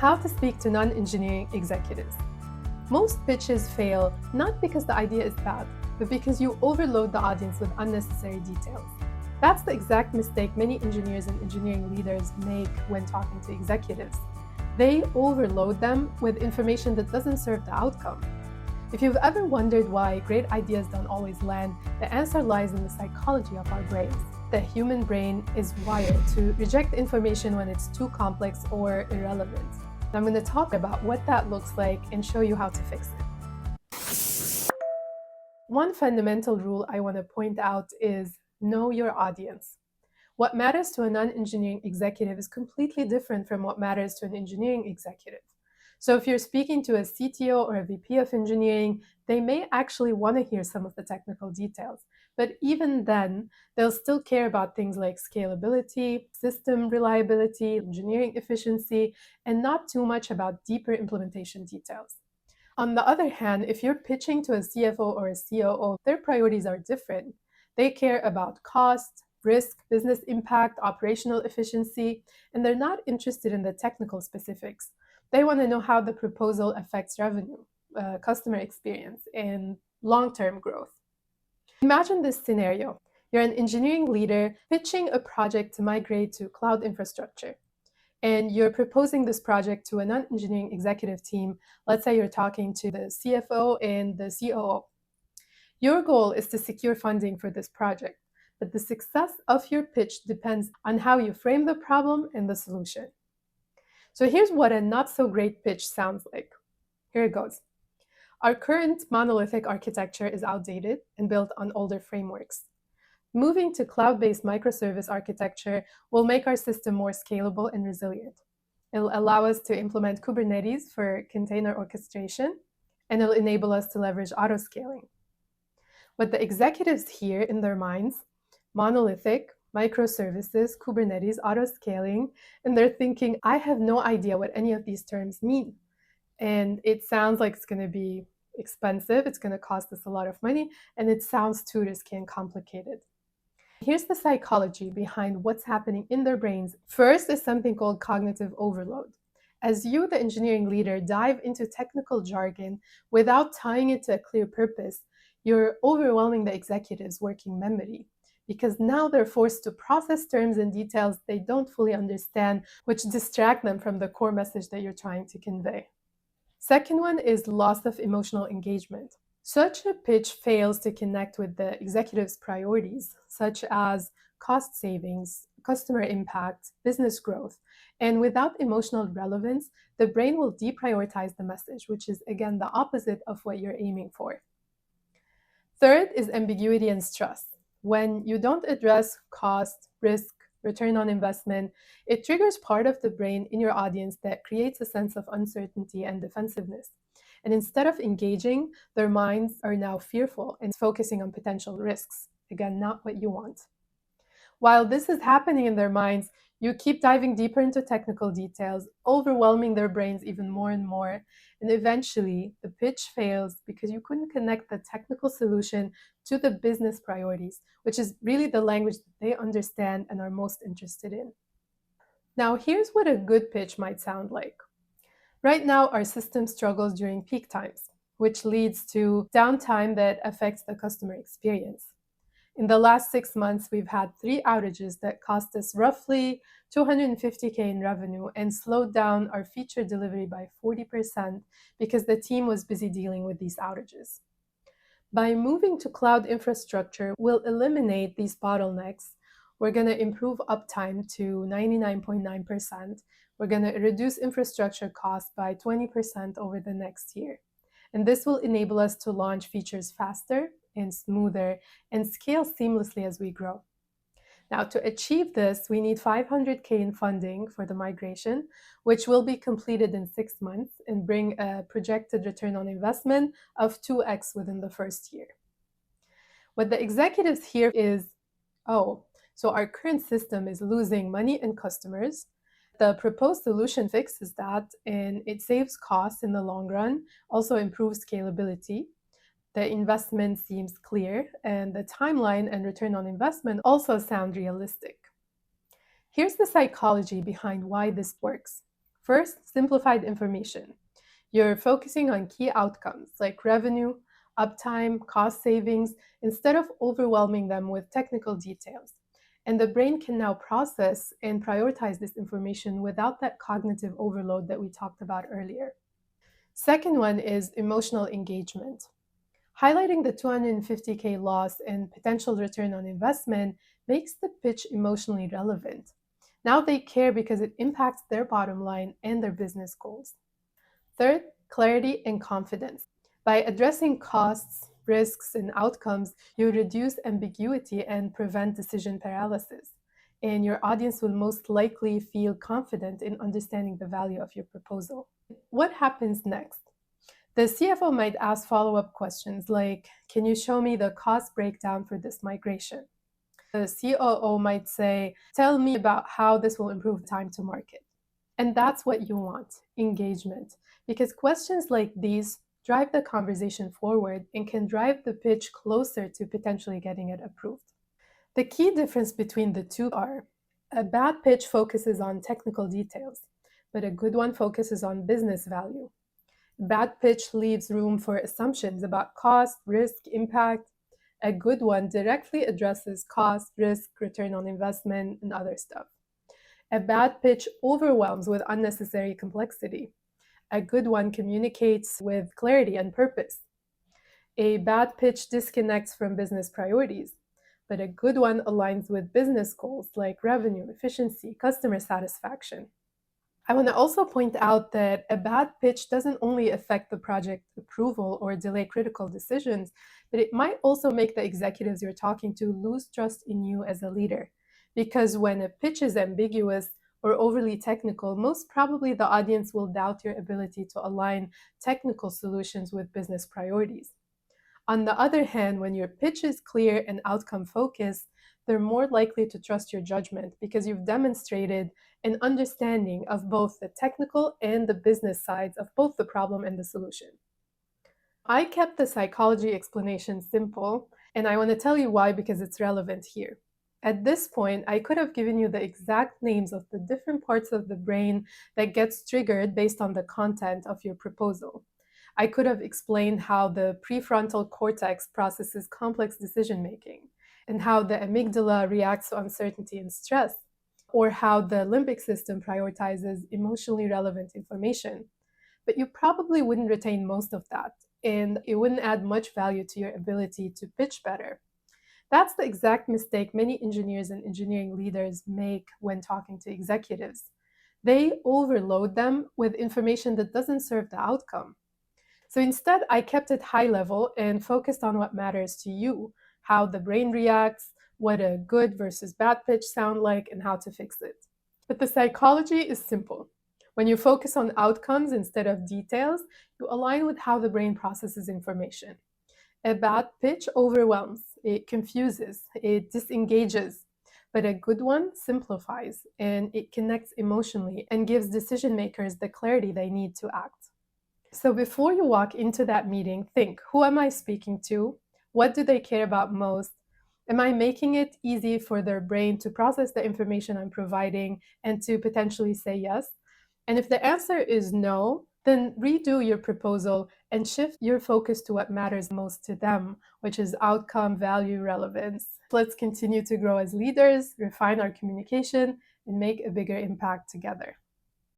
How to speak to non-engineering executives. Most pitches fail not because the idea is bad, but because you overload the audience with unnecessary details. That's the exact mistake many engineers and engineering leaders make when talking to executives. They overload them with information that doesn't serve the outcome. If you've ever wondered why great ideas don't always land, the answer lies in the psychology of our brains. The human brain is wired to reject information when it's too complex or irrelevant. I'm going to talk about what that looks like and show you how to fix it. One fundamental rule I want to point out is know your audience. What matters to a non-engineering executive is completely different from what matters to an engineering executive. So if you're speaking to a CTO or a VP of engineering, they may actually want to hear some of the technical details. But even then, they'll still care about things like scalability, system reliability, engineering efficiency, and not too much about deeper implementation details. On the other hand, if you're pitching to a CFO or a COO, their priorities are different. They care about cost, risk, business impact, operational efficiency, and they're not interested in the technical specifics. They want to know how the proposal affects revenue, customer experience, and long-term growth. Imagine this scenario. You're an engineering leader pitching a project to migrate to cloud infrastructure, and you're proposing this project to a non-engineering executive team. Let's say you're talking to the CFO and the COO. Your goal is to secure funding for this project, but the success of your pitch depends on how you frame the problem and the solution. So here's what a not-so-great pitch sounds like. Here it goes. Our current monolithic architecture is outdated and built on older frameworks. Moving to cloud-based microservice architecture will make our system more scalable and resilient. It'll allow us to implement Kubernetes for container orchestration, and it'll enable us to leverage auto-scaling. What the executives hear in their minds, monolithic, microservices, Kubernetes, auto-scaling, and they're thinking, I have no idea what any of these terms mean. And it sounds like it's going to be expensive, it's going to cost us a lot of money, and it sounds too risky and complicated. Here's the psychology behind what's happening in their brains. First is something called cognitive overload. As you, the engineering leader, dive into technical jargon without tying it to a clear purpose, you're overwhelming the executive's working memory, because now they're forced to process terms and details they don't fully understand, which distract them from the core message that you're trying to convey. Second one is loss of emotional engagement. Such a pitch fails to connect with the executive's priorities, such as cost savings, customer impact, business growth. And without emotional relevance, the brain will deprioritize the message, which is, again, the opposite of what you're aiming for. Third is ambiguity and stress. When you don't address cost, risk, return on investment, it triggers part of the brain in your audience that creates a sense of uncertainty and defensiveness. And instead of engaging, their minds are now fearful and focusing on potential risks. Again, not what you want. While this is happening in their minds, you keep diving deeper into technical details, overwhelming their brains even more and more. And eventually, the pitch fails because you couldn't connect the technical solution to the business priorities, which is really the language that they understand and are most interested in. Now, here's what a good pitch might sound like. Right now, our system struggles during peak times, which leads to downtime that affects the customer experience. In the last 6 months, we've had 3 outages that cost us roughly $250K in revenue and slowed down our feature delivery by 40% because the team was busy dealing with these outages. By moving to cloud infrastructure, we'll eliminate these bottlenecks. We're going to improve uptime to 99.9%. We're going to reduce infrastructure costs by 20% over the next year. And this will enable us to launch features faster and smoother and scale seamlessly as we grow. Now, to achieve this, we need $500K in funding for the migration, which will be completed in 6 months and bring a projected return on investment of 2x within the first year. What the executives hear is, oh, so our current system is losing money and customers. The proposed solution fixes that, and it saves costs in the long run, also improves scalability. The investment seems clear, and the timeline and return on investment also sound realistic. Here's the psychology behind why this works. First, simplified information. You're focusing on key outcomes like revenue, uptime, cost savings, instead of overwhelming them with technical details. And the brain can now process and prioritize this information without that cognitive overload that we talked about earlier. Second one is emotional engagement. Highlighting the 250K loss and potential return on investment makes the pitch emotionally relevant. Now they care because it impacts their bottom line and their business goals. Third, clarity and confidence. By addressing costs, risks, and outcomes, you reduce ambiguity and prevent decision paralysis. And your audience will most likely feel confident in understanding the value of your proposal. What happens next? The CFO might ask follow-up questions like, can you show me the cost breakdown for this migration? The COO might say, tell me about how this will improve time to market. And that's what you want, engagement, because questions like these drive the conversation forward and can drive the pitch closer to potentially getting it approved. The key difference between the two are a bad pitch focuses on technical details, but a good one focuses on business value. Bad pitch leaves room for assumptions about cost, risk, impact. A good one directly addresses cost, risk, return on investment, and other stuff. A bad pitch overwhelms with unnecessary complexity. A good one communicates with clarity and purpose. A bad pitch disconnects from business priorities, but a good one aligns with business goals like revenue, efficiency, customer satisfaction. I want to also point out that a bad pitch doesn't only affect the project approval or delay critical decisions, but it might also make the executives you're talking to lose trust in you as a leader. Because when a pitch is ambiguous or overly technical, most probably the audience will doubt your ability to align technical solutions with business priorities. On the other hand, when your pitch is clear and outcome focused, they're more likely to trust your judgment because you've demonstrated an understanding of both the technical and the business sides of both the problem and the solution. I kept the psychology explanation simple, and I want to tell you why because it's relevant here. At this point, I could have given you the exact names of the different parts of the brain that gets triggered based on the content of your proposal. I could have explained how the prefrontal cortex processes complex decision making, and how the amygdala reacts to uncertainty and stress, or how the limbic system prioritizes emotionally relevant information. But you probably wouldn't retain most of that, and it wouldn't add much value to your ability to pitch better. That's the exact mistake many engineers and engineering leaders make when talking to executives. They overload them with information that doesn't serve the outcome. So instead, I kept it high level and focused on what matters to you, how the brain reacts, what a good versus bad pitch sound like, and how to fix it. But the psychology is simple. When you focus on outcomes instead of details, you align with how the brain processes information. A bad pitch overwhelms, it confuses, it disengages, but a good one simplifies and it connects emotionally and gives decision makers the clarity they need to act. So before you walk into that meeting, think, who am I speaking to? What do they care about most? Am I making it easy for their brain to process the information I'm providing and to potentially say yes? And if the answer is no, then redo your proposal and shift your focus to what matters most to them, which is outcome, value, relevance. Let's continue to grow as leaders, refine our communication, and make a bigger impact together.